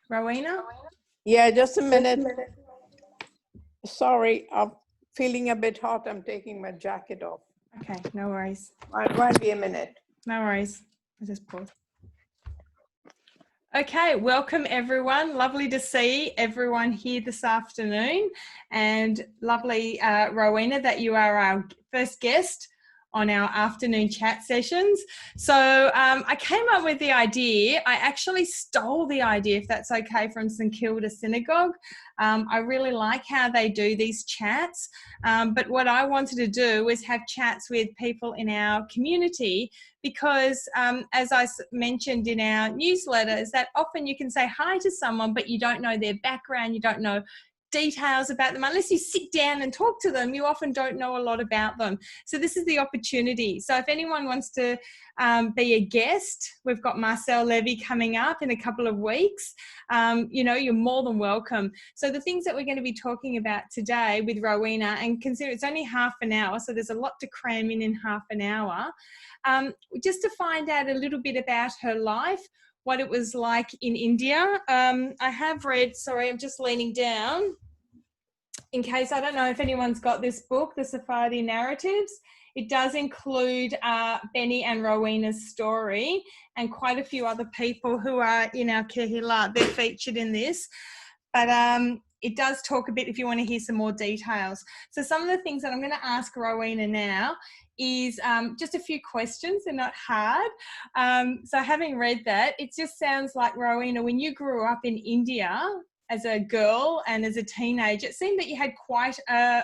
Rowena? Yeah, just a minute. Sorry, I'm feeling a bit hot. I'm taking my jacket off. Okay, no worries. Might be a minute. No worries. I'll just pause. Okay, welcome everyone. Lovely to see everyone here this afternoon, and lovely, Rowena, that you are our first guest on our afternoon chat sessions. So I came up with the idea. I actually stole the idea, if that's okay, from St Kilda Synagogue. I really like how they do these chats, but what I wanted to do was have chats with people in our community, because as I mentioned in our newsletter, is that often you can say hi to someone, but you don't know their background, you don't know details about them. Unless you sit down and talk to them, you often don't know a lot about them. So this is the opportunity. So if anyone wants to be a guest, we've got Marcel Levy coming up in a couple of weeks. You're more than welcome. So the things that we're going to be talking about today with Rowena, and consider it's only half an hour, so there's a lot to cram in half an hour, just to find out a little bit about her life, what it was like in India. I have read, sorry, I'm just leaning down in case, I don't know if anyone's got this book, The Sephardi Narratives. It does include Benny and Rowena's story and quite a few other people who are in our Kehillah. They're featured in this. But it does talk a bit if you want to hear some more details. So some of the things that I'm going to ask Rowena now is just a few questions. They're not hard. So having read that, it just sounds like, Rowena, when you grew up in India as a girl and as a teenager, it seemed that you had quite a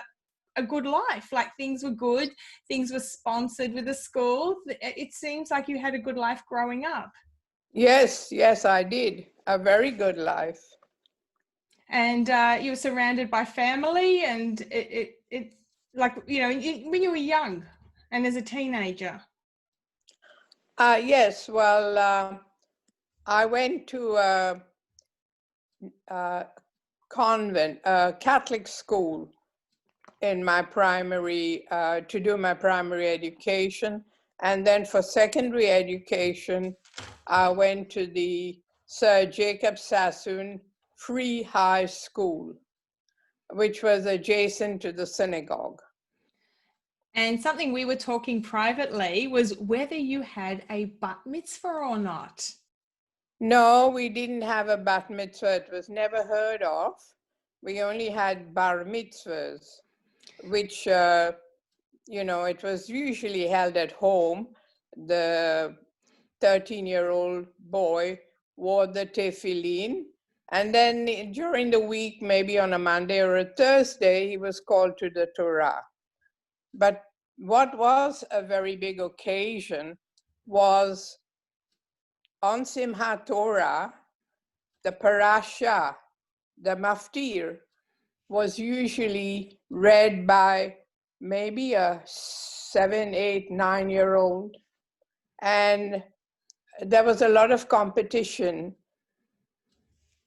good life. Like, things were good, things were sponsored with the school. It seems like you had a good life growing up. Yes, I did. A very good life. And you were surrounded by family, and it like, when you were young and as a teenager. Yes, well, I went to a convent, a Catholic school in my primary, to do my primary education. And then for secondary education, I went to the Sir Jacob Sassoon Free High School, which was adjacent to the synagogue. And something we were talking privately was whether you had a bat mitzvah or not. No, we didn't have a bat mitzvah. It was never heard of. We only had bar mitzvahs, which, it was usually held at home. The 13-year-old boy wore the tefillin, and then during the week, maybe on a Monday or a Thursday, he was called to the Torah. But what was a very big occasion was on Simchat Torah, the parasha, the maftir, was usually read by maybe a 7, 8, 9-year-old. And there was a lot of competition.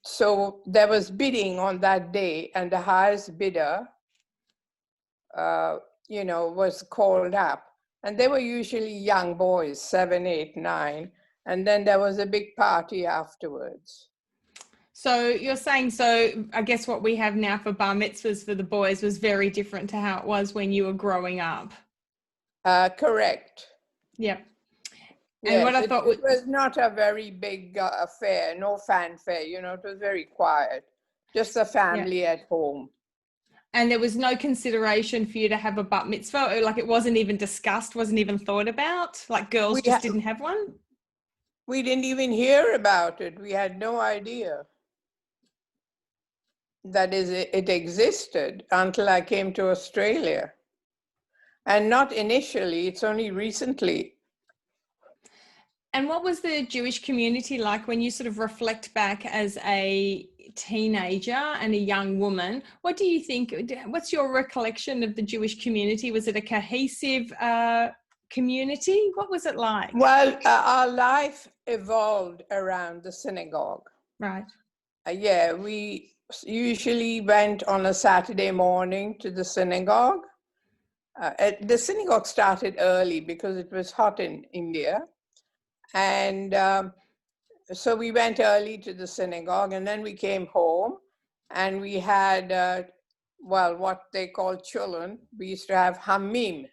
So there was bidding on that day, and the highest bidder, was called up. And they were usually young boys, 7, 8, 9. And then there was a big party afterwards. So you're saying, so I guess what we have now for bar mitzvahs for the boys was very different to how it was when you were growing up. Correct. Yep. And yes, what I thought it was not a very big affair, no fanfare, it was very quiet, just a family at home. And there was no consideration for you to have a bat mitzvah, or like it wasn't even discussed, wasn't even thought about, like girls just didn't have one? We didn't even hear about it. We had no idea that it existed until I came to Australia. And not initially, it's only recently. And what was the Jewish community like when you sort of reflect back as a teenager and a young woman? What do you think, what's your recollection of the Jewish community? Was it a cohesive community? What was it like? Well, our life evolved around the synagogue. Right. We usually went on a Saturday morning to the synagogue. The synagogue started early because it was hot in India. And so we went early to the synagogue, and then we came home, and we had, well, what they call chulun. We used to have hamim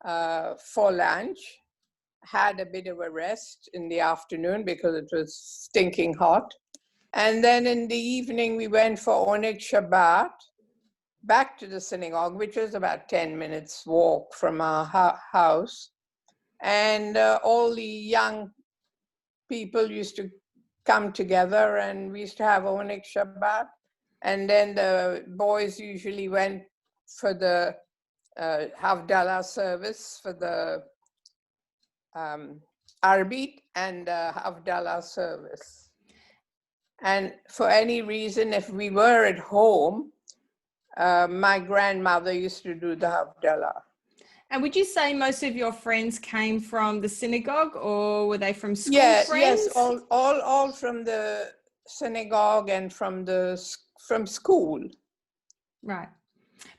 for lunch, had a bit of a rest in the afternoon because it was stinking hot. And then in the evening, we went for Oneg Shabbat back to the synagogue, which was about 10 minutes walk from our house. And all the young people used to come together, and we used to have Oneg Shabbat. And then the boys usually went for the Havdalah service, for the Arbit and Havdalah service. And for any reason, if we were at home, my grandmother used to do the Havdalah. And would you say most of your friends came from the synagogue, or were they from school Yes, friends? all from the synagogue and from school. Right.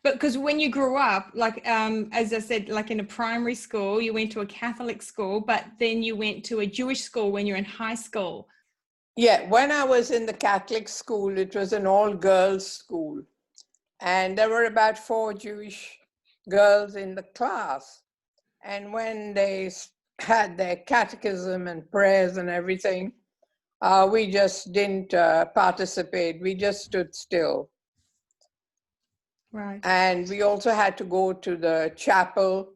But because when you grew up, like, as I said, like in a primary school, you went to a Catholic school, but then you went to a Jewish school when you're in high school. Yeah, when I was in the Catholic school, it was an all-girls school. And there were about 4 Jewish girls in the class. And when they had their catechism and prayers and everything, we just didn't participate. We just stood still. Right. And we also had to go to the chapel,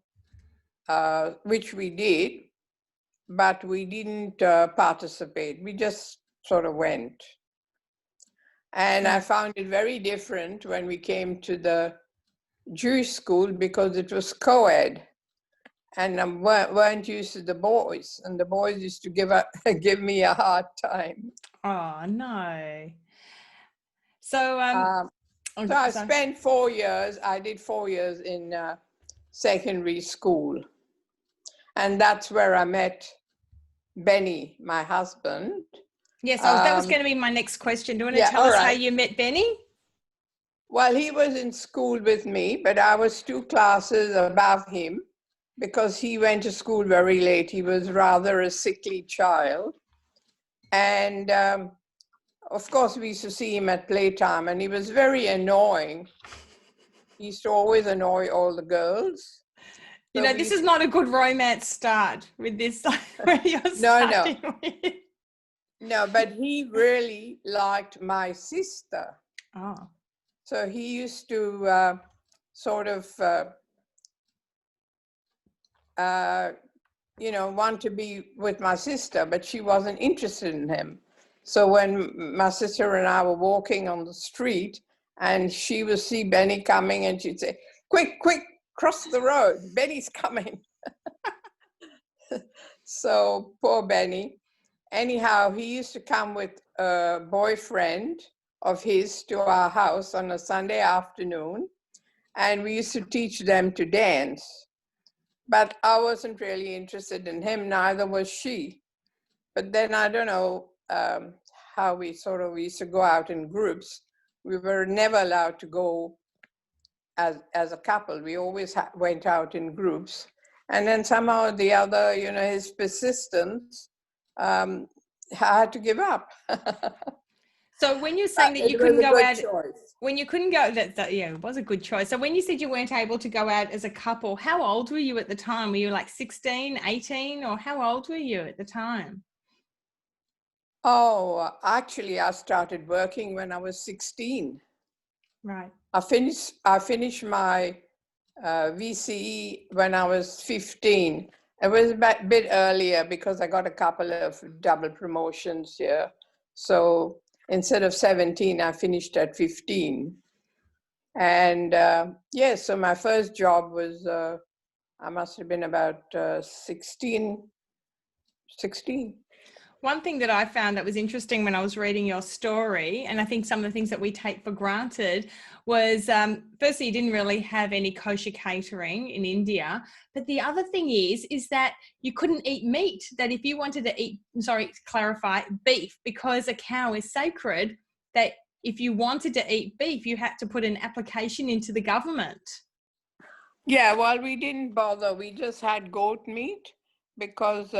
which we did, but we didn't participate. We just sort of went. And I found it very different when we came to the Jewish school because it was co-ed, and I weren't used to the boys, and the boys used to give me a hard time. Oh, no. So, so I spent 4 years, I did 4 years in secondary school. And that's where I met Benny, my husband. Yes, that was going to be my next question. Do you want to tell us how you met Benny? Well, he was in school with me, but I was 2 classes above him because he went to school very late. He was rather a sickly child. And of course, we used to see him at playtime, and he was very annoying. He used to always annoy all the girls. You know, this is not a good romance start with this. Where you're starting with. No, but he really liked my sister. Oh. So he used to sort of, you know, want to be with my sister, but she wasn't interested in him. So when my sister and I were walking on the street, and she would see Benny coming, and she'd say, "Quick, quick, cross the road, Benny's coming." So poor Benny. Anyhow, he used to come with a boyfriend of his to our house on a Sunday afternoon, and we used to teach them to dance. But I wasn't really interested in him, neither was she. But then I don't know how we used to go out in groups. We were never allowed to go as a couple. We always went out in groups. And then somehow or the other, you know, his persistence, I had to give up. So when you're saying that you couldn't go out, choice. When you couldn't go, yeah, it was a good choice. So when you said you weren't able to go out as a couple, how old were you at the time? Were you like 16, 18, or how old were you at the time? Oh, actually, I started working when I was 16. Right. I finished my VCE when I was 15. It was a bit earlier because I got a couple of double promotions here. So instead of 17, I finished at 15. And yes, so my first job was, I must have been about 16. One thing that I found that was interesting when I was reading your story, and I think some of the things that we take for granted, was firstly, you didn't really have any kosher catering in India. But the other thing is that you couldn't eat meat, that if you wanted to eat, beef, because a cow is sacred, that if you wanted to eat beef, you had to put an application into the government. Yeah, well, we didn't bother. We just had goat meat because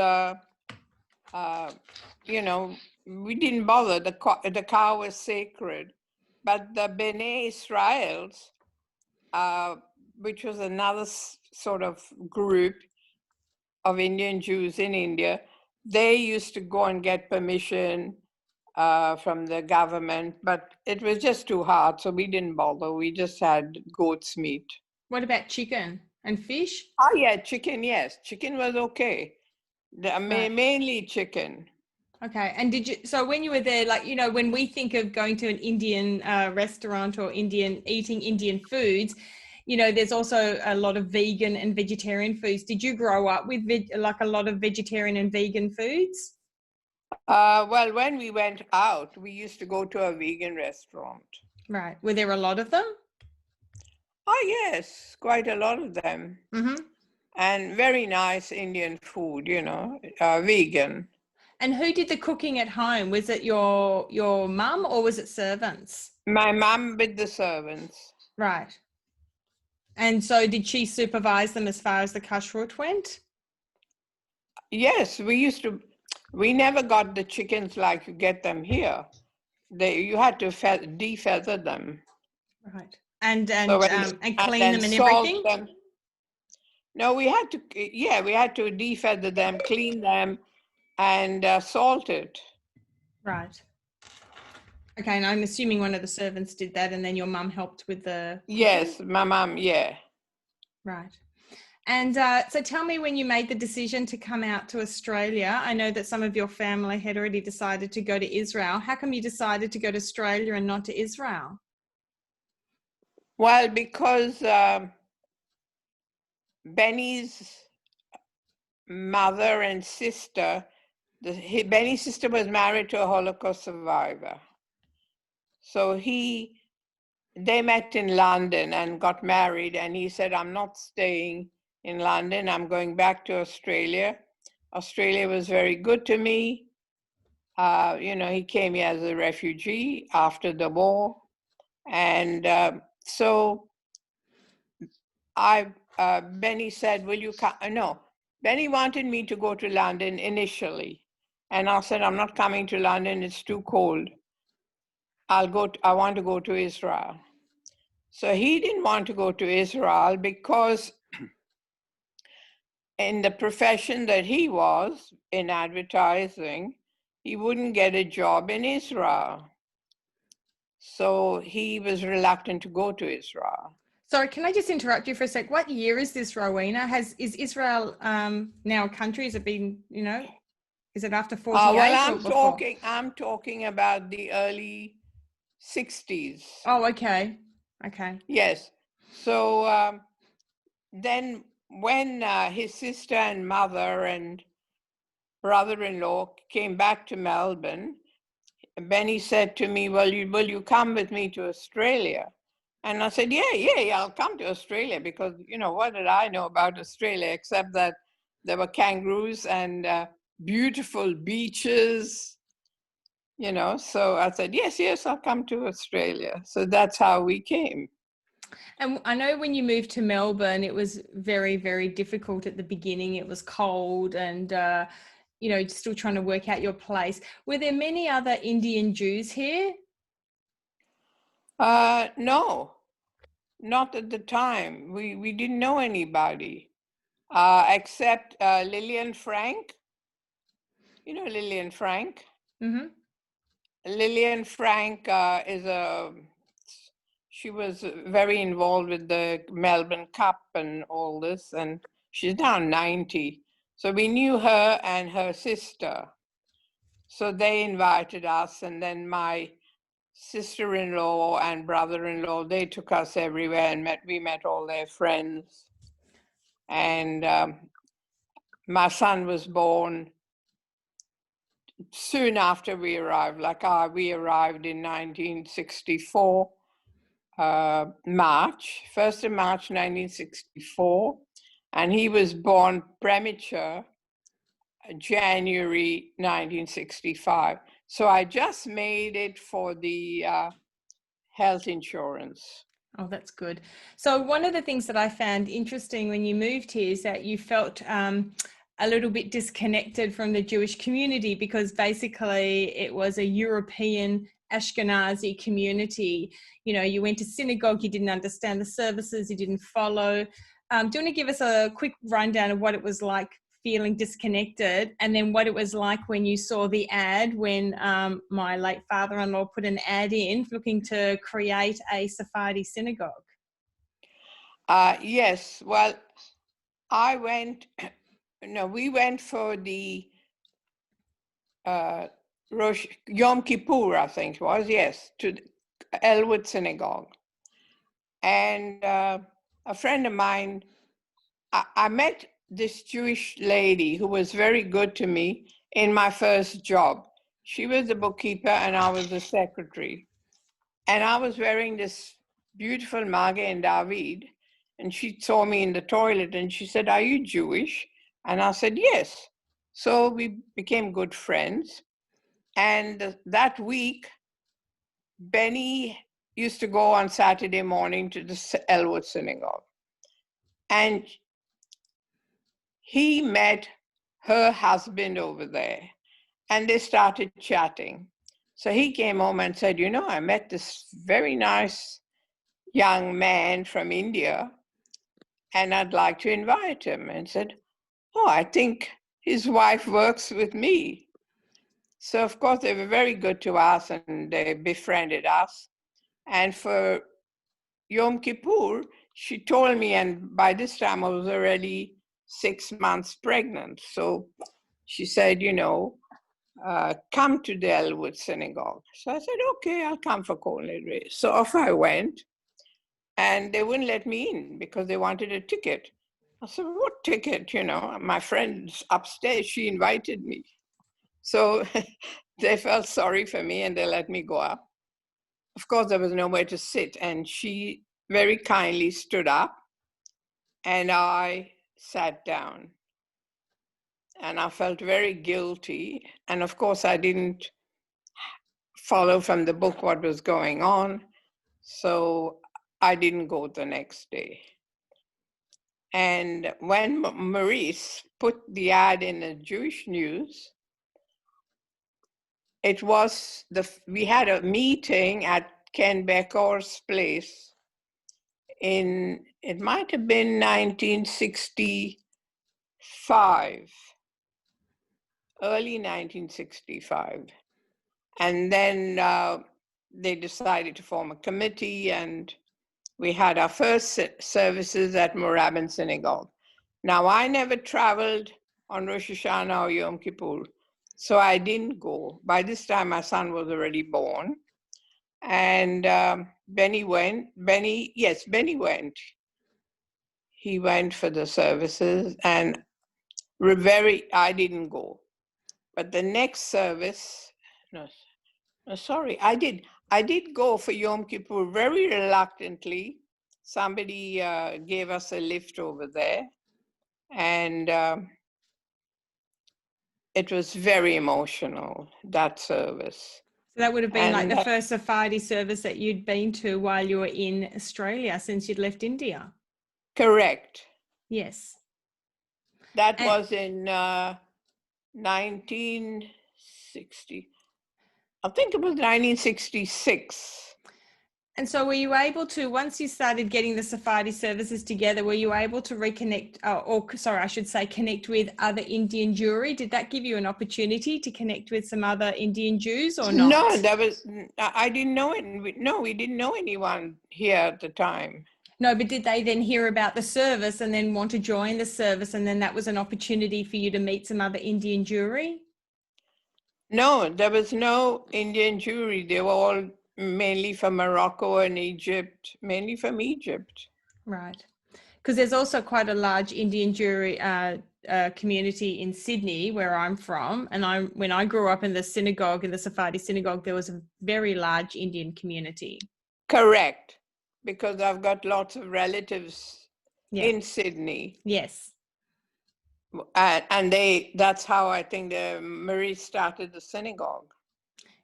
you know, we didn't bother. The cow was sacred. But the Bnei Israels, which was another sort of group of Indian Jews in India, they used to go and get permission from the government, but it was just too hard, so we didn't bother. We just had goat's meat. What about chicken and fish? Oh yeah, chicken, yes. Chicken was okay. Right. Mainly chicken. Okay. And so when you were there, like, you know, when we think of going to an Indian restaurant or eating Indian foods, you know, there's also a lot of vegan and vegetarian foods. Did you grow up with like a lot of vegetarian and vegan foods? Well, when we went out, we used to go to a vegan restaurant. Right. Were there a lot of them? Oh yes, quite a lot of them. Mm-hmm. And very nice Indian food, you know, vegan. And who did the cooking at home? Was it your mum or was it servants? My mum with the servants. Right. And so did she supervise them as far as the kashrut went? Yes, we never got the chickens like you get them here. You had to defeather them. Right. And So and clean then them and salt everything? them. No, we had to defeather them, clean them, and salt it. Right. Okay, and I'm assuming one of the servants did that and then your mum helped with the cooking? Yes, my mum, yeah. Right. And so tell me, when you made the decision to come out to Australia, I know that some of your family had already decided to go to Israel. How come you decided to go to Australia and not to Israel? Well, because Benny's mother and sister, Benny's sister was married to a Holocaust survivor. So they met in London and got married, and he said, I'm not staying in London, I'm going back to Australia. Australia was very good to me. You know, he came here as a refugee after the war. And so Benny said, will you come? No, Benny wanted me to go to London initially. And I said, I'm not coming to London, it's too cold. I want to go to Israel. So he didn't want to go to Israel because in the profession that he was in advertising, he wouldn't get a job in Israel. So he was reluctant to go to Israel. Sorry, can I just interrupt you for a sec? What year is this, Rowena? Is Israel now a country? Has it been, you know, is it after 48 well, or before? I'm talking about the early 60s. Oh, okay. Okay. Yes. So then when his sister and mother and brother-in-law came back to Melbourne, Benny said to me, well, will you come with me to Australia? And I said, yeah, I'll come to Australia because, you know, what did I know about Australia except that there were kangaroos and beautiful beaches, you know. So I said, yes, I'll come to Australia. So that's how we came. And I know when you moved to Melbourne, it was very, very difficult at the beginning. It was cold and, you know, still trying to work out your place. Were there many other Indian Jews here? No, not at the time. We didn't know anybody except Lillian Frank. You know Lillian Frank? Mm-hmm. Lillian Frank she was very involved with the Melbourne Cup and all this, and she's now 90. So we knew her and her sister. So they invited us, and then my sister-in-law and brother-in-law, they took us everywhere and we met all their friends. And my son was born soon after we arrived. We arrived in 1964, March, 1st of March 1964, and he was born premature January 1965. So I just made it for the health insurance. Oh, that's good. So one of the things that I found interesting when you moved here is that you felt a little bit disconnected from the Jewish community, because basically it was a European Ashkenazi community. You know, you went to synagogue, you didn't understand the services, you didn't follow. Do you want to give us a quick rundown of what it was like feeling disconnected, and then what it was like when you saw the ad, when my late father-in-law put an ad in looking to create a Sephardi synagogue? Yes, well, we went for the Yom Kippur, I think it was, yes, to the Elwood Synagogue. And a friend of mine, I met this Jewish lady who was very good to me in my first job. She was the bookkeeper and I was the secretary. And I was wearing this beautiful Magen David, and she saw me in the toilet and she said, "Are you Jewish?" And I said, "Yes." So we became good friends. And that week, Benny used to go on Saturday morning to the Elwood Synagogue. And he met her husband over there and they started chatting. So he came home and said, "You know, I met this very nice young man from India and I'd like to invite him." And said, "Oh, I think his wife works with me." So of course they were very good to us and they befriended us. And for Yom Kippur, she told me, and by this time I was already 6 months pregnant. So she said, "You know, come to the Elwood Synagogue." So I said, "Okay, I'll come for Kol Nidre." So off I went, and they wouldn't let me in because they wanted a ticket. I said, "What ticket? You know, my friend's upstairs, she invited me." So they felt sorry for me and they let me go up. Of course, there was nowhere to sit, and she very kindly stood up and I sat down. And I felt very guilty. And of course, I didn't follow from the book what was going on. So I didn't go the next day. And when Maurice put the ad in the Jewish News, it was we had a meeting at Ken Becker's place it might have been 1965, early 1965. And then they decided to form a committee, and we had our first services at Moraban Synagogue. Now, I never traveled on Rosh Hashanah or Yom Kippur, so I didn't go. By this time, my son was already born. And Benny went. Benny went. He went for the services, and I didn't go. But the next service, no, sorry, I did go for Yom Kippur very reluctantly. Somebody gave us a lift over there, and it was very emotional, that service. So that would have been like the first Sephardi service that you'd been to while you were in Australia since you'd left India. Correct. Yes. That was in 1960. I think it was 1966. And so were you able to, once you started getting the Sephardi services together, were you able to reconnect, connect with other Indian Jewry? Did that give you an opportunity to connect with some other Indian Jews or not? No, I didn't know it. No, we didn't know anyone here at the time. No, but did they then hear about the service and then want to join the service, and then that was an opportunity for you to meet some other Indian Jewry? No, there was no Indian Jewry. They were all mainly from Morocco and Egypt, mainly from Egypt. Right. Because there's also quite a large Indian Jewry community in Sydney, where I'm from. And when I grew up in the synagogue, in the Sephardi synagogue, there was a very large Indian community. Correct. Because I've got lots of relatives in Sydney. Yes. And that's how I think Marie started the synagogue.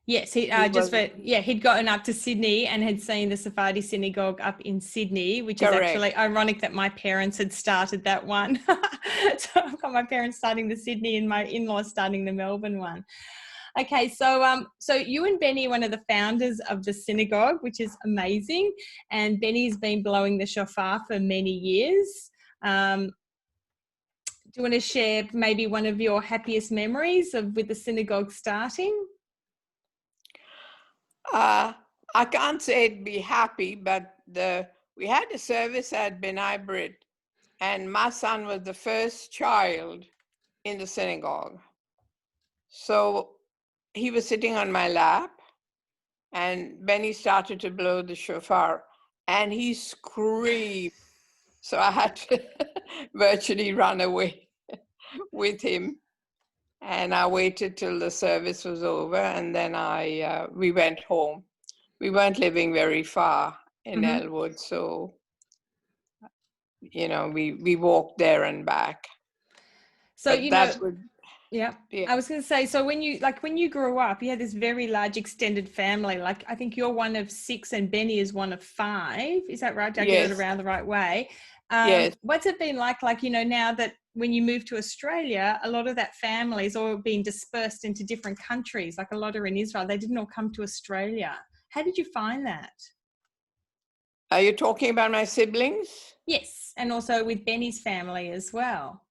Yes, He was he'd gotten up to Sydney and had seen the Sephardi synagogue up in Sydney, which is correct. actually ironic that my parents had started that one. So I've got my parents starting the Sydney and my in-laws starting the Melbourne one. Okay, so you and Benny are one of the founders of the synagogue, which is amazing, and Benny's been blowing the shofar for many years. Do you want to share maybe one of your happiest memories with the synagogue starting? I can't say it'd be happy, but we had a service at Ben Ibrit, and my son was the first child in the synagogue. So he was sitting on my lap, and Benny started to blow the shofar, and he screamed. So I had to virtually run away with him. And I waited till the service was over, and then we went home. We weren't living very far in Elwood, so we walked there and back. So But that would, yeah. yeah. I was going to say, so when you grew up, you had this very large extended family. Like I think you're one of 6 and Benny is one of 5. Is that right? Did I get it around the right way? Yes. What's it been like, now that when you moved to Australia, a lot of that family's all been dispersed into different countries, like a lot are in Israel. They didn't all come to Australia. How did you find that? Are you talking about my siblings? Yes, and also with Benny's family as well.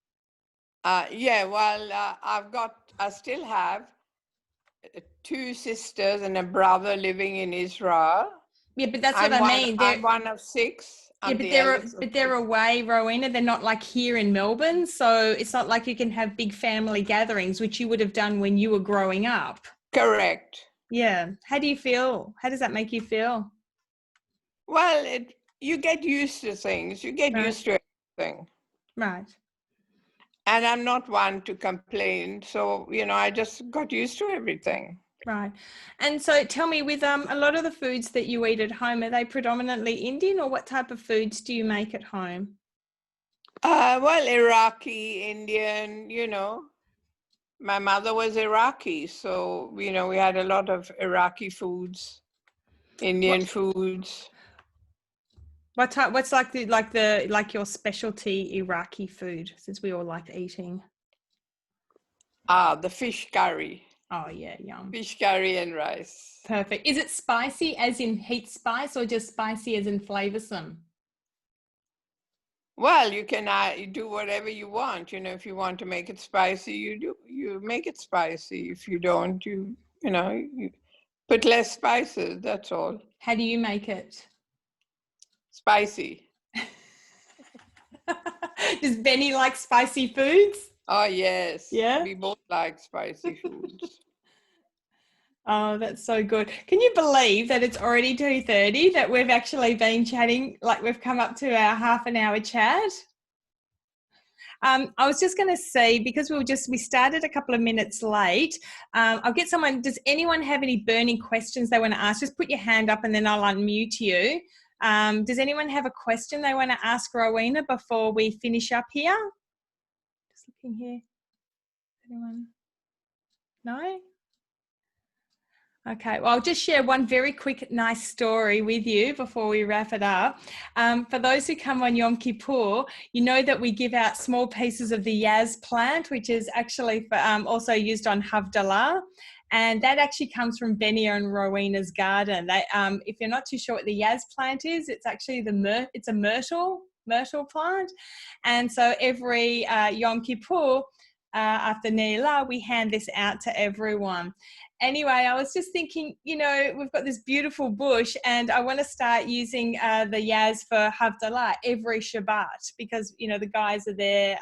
Yeah, well, I still have 2 sisters and a brother living in Israel. Yeah, but that's what I mean. I'm one of 6. I'm the eldest of They're 6. away, Rowena. They're not like here in Melbourne, so it's not like you can have big family gatherings, which you would have done when you were growing up. Correct. Yeah. How do you feel? How does that make you feel? Well, you get used to things. You get Right. used to everything. Right. And I'm not one to complain, so I just got used to everything. Right. And so tell me, with a lot of the foods that you eat at home, are they predominantly Indian, or what type of foods do you make at home? Well, Iraqi, Indian, my mother was Iraqi, so we had a lot of Iraqi foods, Indian foods. What type? What's like your specialty Iraqi food, since we all like eating? The fish curry. Oh yeah, yum. Fish curry and rice. Perfect. Is it spicy as in heat spice, or just spicy as in flavoursome? Well, you can do whatever you want. If you want to make it spicy, you make it spicy. If you don't, you put less spices. That's all. How do you make it? Spicy. Does Benny like spicy foods? Oh yes. Yeah. We both like spicy foods. Oh, that's so good. Can you believe that it's already 2:30, that we've actually been chatting, like we've come up to our half an hour chat? I was just going to say, because we started a couple of minutes late, I'll get someone. Does anyone have any burning questions they want to ask? Just put your hand up and then I'll unmute you. Does anyone have a question they want to ask Rowena before we finish up here? Just looking here. Anyone? No? Okay, well, I'll just share one very quick, nice story with you before we wrap it up. For those who come on Yom Kippur, you know that we give out small pieces of the Yaz plant, which is actually also used on Havdalah. And that actually comes from Benny and Rowena's garden. If you're not too sure what the Yaz plant is, it's actually it's a myrtle plant. And so every Yom Kippur, after Ne'ilah, we hand this out to everyone. Anyway, I was just thinking, we've got this beautiful bush, and I want to start using the Yaz for Havdalah every Shabbat, because, the guys are there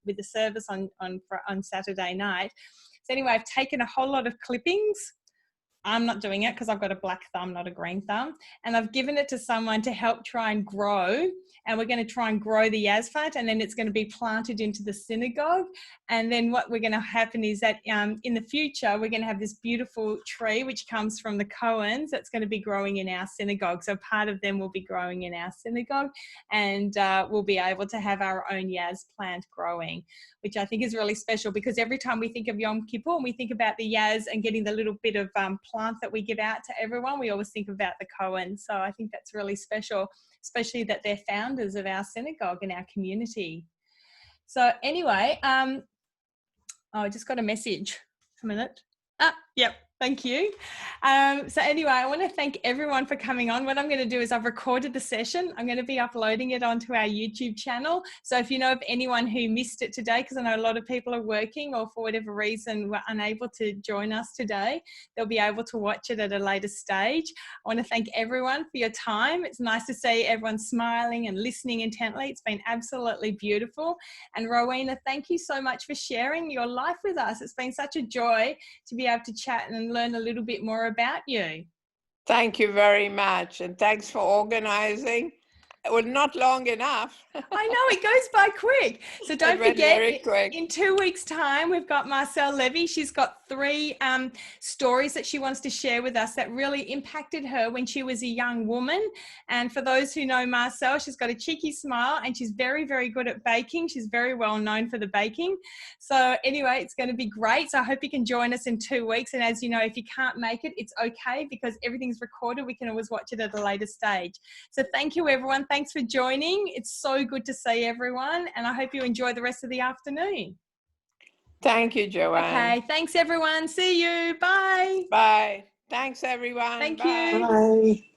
with the service on Saturday night. So anyway, I've taken a whole lot of clippings. I'm not doing it because I've got a black thumb, not a green thumb. And I've given it to someone to help try and grow. And we're going to try and grow the Yaz plant, and then it's going to be planted into the synagogue. And then what we're going to happen is that in the future, we're going to have this beautiful tree, which comes from the Cohens, that's going to be growing in our synagogue. So part of them will be growing in our synagogue, and we'll be able to have our own Yaz plant growing, which I think is really special, because every time we think of Yom Kippur, we think about the Yaz and getting the little bit of plant that we give out to everyone, we always think about the Cohens. So I think that's really special, especially that they're founders of our synagogue and our community. So anyway, oh, I just got a message. A minute. Yep. Thank you. So anyway, I want to thank everyone for coming on. What I'm going to do is I've recorded the session. I'm going to be uploading it onto our YouTube channel. So if you know of anyone who missed it today, because I know a lot of people are working or for whatever reason were unable to join us today, they'll be able to watch it at a later stage. I want to thank everyone for your time. It's nice to see everyone smiling and listening intently. It's been absolutely beautiful. And Rowena, thank you so much for sharing your life with us. It's been such a joy to be able to chat and learn a little bit more about you. Thank you very much. And thanks for organizing. Well, not long enough. I know, it goes by quick. So don't forget, in 2 weeks' time, we've got Marcelle Levy. She's got 3 stories that she wants to share with us that really impacted her when she was a young woman. And for those who know Marcelle, she's got a cheeky smile and she's very, very good at baking. She's very well known for the baking. So anyway, it's going to be great. So I hope you can join us in 2 weeks. And as you know, if you can't make it, it's okay because everything's recorded. We can always watch it at a later stage. So thank you, everyone. Thanks for joining. It's so good to see everyone, and I hope you enjoy the rest of the afternoon. Thank you, Joanne. Okay, thanks everyone. See you. Bye. Bye. Thanks, everyone. Thank Bye. you. Bye.